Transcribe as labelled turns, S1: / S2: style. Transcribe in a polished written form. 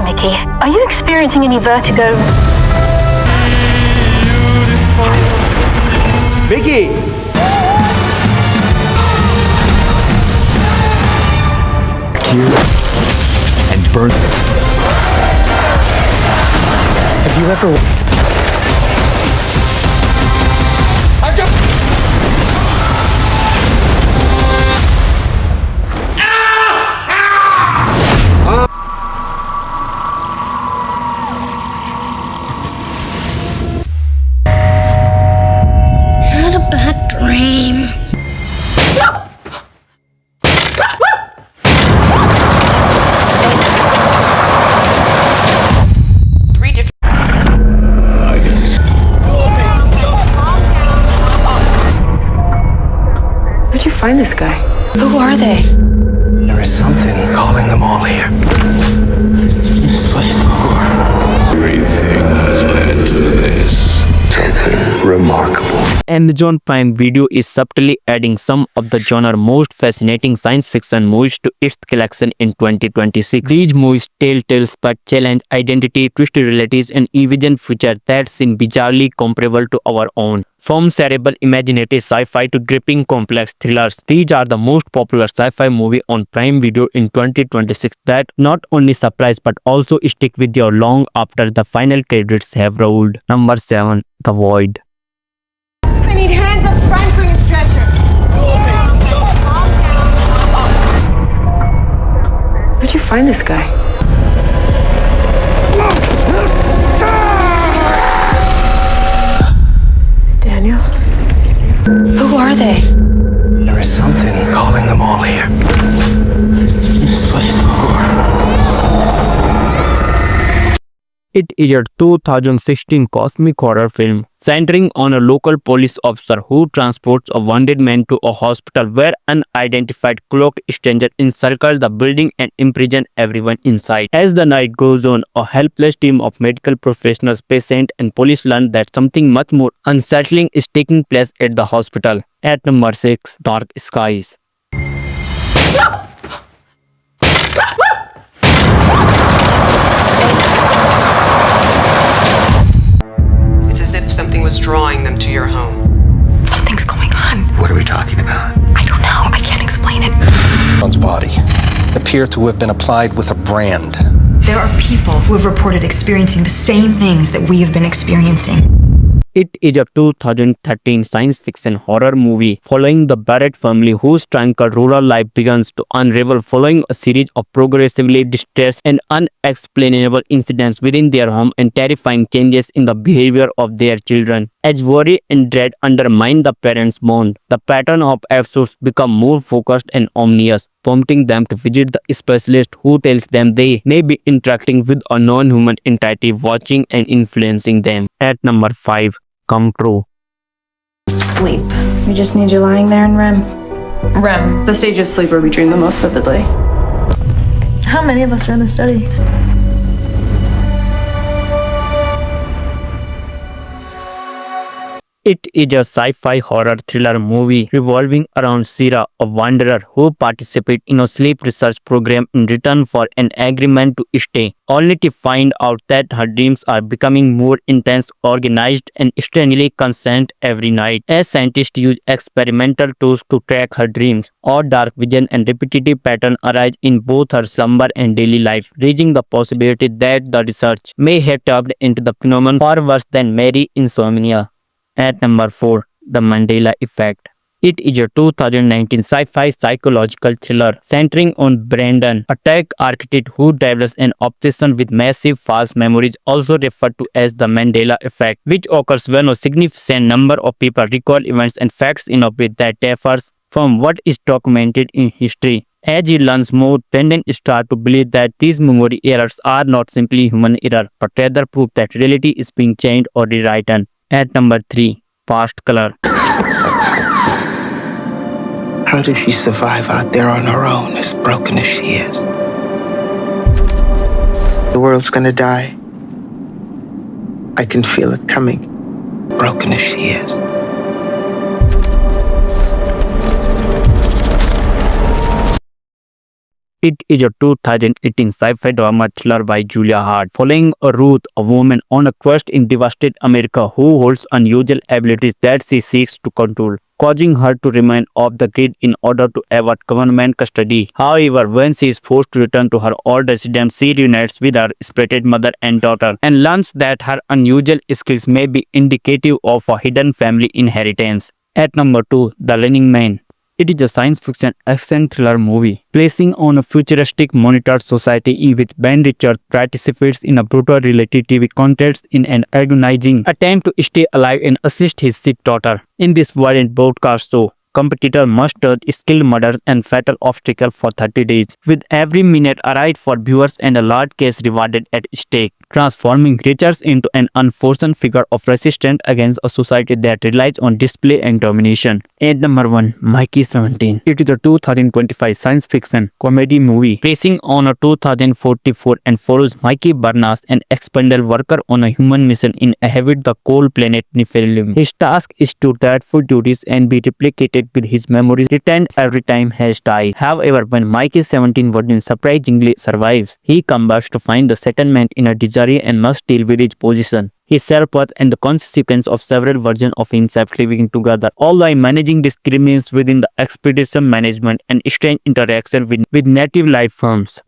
S1: Nikki. Are you experiencing any vertigo?
S2: Vicky!
S3: Cure and burn.
S2: Have you ever...
S4: I had a bad dream.
S5: Where'd you find this guy?
S4: Who are they?
S3: There is something calling them all here. I've seen this place before.
S6: Everything has led to this. Something remarkable.
S7: Amazon Prime Video is subtly adding some of the genre most fascinating science fiction movies to its collection in 2026. These movies tell tales but challenge identity, twisted realities, and envision future that seem bizarrely comparable to our own. From cerebral imaginative sci-fi to gripping complex thrillers, these are the most popular sci-fi movie on Prime Video in 2026 that not only surprise but also stick with you long after the final credits have rolled. Number 7. The Void.
S8: I need hands up front for your stretcher.
S5: Where'd you find this guy? Daniel?
S4: Who are they?
S3: There is something calling them all here. I've seen this place before.
S7: It is a 2016 cosmic horror film centering on a local police officer who transports a wounded man to a hospital where unidentified cloaked strangers encircle the building and imprison everyone inside. As the night goes on, a helpless team of medical professionals, patients, and police learn that something much more unsettling is taking place at the hospital. At number 6, Dark Skies.
S9: It's as if something was drawing them to your home.
S4: Something's going on.
S3: What are we talking about?
S4: I don't know. I can't explain it.
S3: One's body appear to have been applied with a brand.
S10: There are people who have reported experiencing the same things that we have been experiencing.
S7: It is a 2013 science fiction horror movie following the Barrett family whose tranquil rural life begins to unravel following a series of progressively distressed and unexplainable incidents within their home and terrifying changes in the behavior of their children. As worry and dread undermine the parents' bond, the pattern of episodes become more focused and ominous, prompting them to visit the specialist who tells them they may be interacting with a non-human entity watching and influencing them. At number 5, Come True.
S11: Sleep. We just need you lying there in REM.
S5: REM, the stage of sleep where we dream the most vividly.
S11: How many of us are in the study?
S7: It is a sci-fi horror thriller movie revolving around Sarah, a wanderer who participates in a sleep research program in return for an agreement to stay, only to find out that her dreams are becoming more intense, organized, and strangely constant every night. As scientists use experimental tools to track her dreams, or dark vision and repetitive patterns arise in both her slumber and daily life, raising the possibility that the research may have tapped into the phenomenon far worse than mere insomnia. At number 4, The Mandela Effect. It is a 2019 sci-fi psychological thriller centering on Brandon, a tech architect who develops an obsession with massive false memories, also referred to as the Mandela Effect, which occurs when a significant number of people recall events and facts in a way that differs from what is documented in history. As he learns more, Brandon starts to believe that these memory errors are not simply human error, but rather proof that reality is being changed or rewritten. At number 3, Past Color.
S3: How does she survive out there on her own, as broken as she is? The world's gonna die. I can feel it coming, broken as she is.
S7: It is a 2018 sci-fi drama thriller by Julia Hart, following Ruth, a woman on a quest in devastated America who holds unusual abilities that she seeks to control, causing her to remain off the grid in order to avoid government custody. However, when she is forced to return to her old residence, she reunites with her separated mother and daughter and learns that her unusual skills may be indicative of a hidden family inheritance. At number 2, The Learning Man. It is a science fiction action thriller movie placing on a futuristic monitored society with Ben Richards participates in a brutal relativity contest in an agonizing attempt to stay alive and assist his sick daughter. In this violent broadcast show, competitor must dodge skilled murders and fatal obstacles for 30 days, with every minute a ride for viewers and a large cash rewarded at stake, transforming Richards into an unfortunate figure of resistance against a society that relies on display and domination. At number 1, Mikey 17. It is a 2025 science fiction comedy movie placing on a 2044 and follows Mikey Barnes, an expendable worker on a human mission inhabit the cold planet Nephilim. His task is to dreadful duties and be replicated with his memories retained every time he dies. However, when Mikey 17 version surprisingly survives, he comes back to find the settlement in a disarray and must deal with his position, his self-worth, and the consequence of several versions of himself living together, all while managing disagreements within the expedition management and strange interaction with native life forms.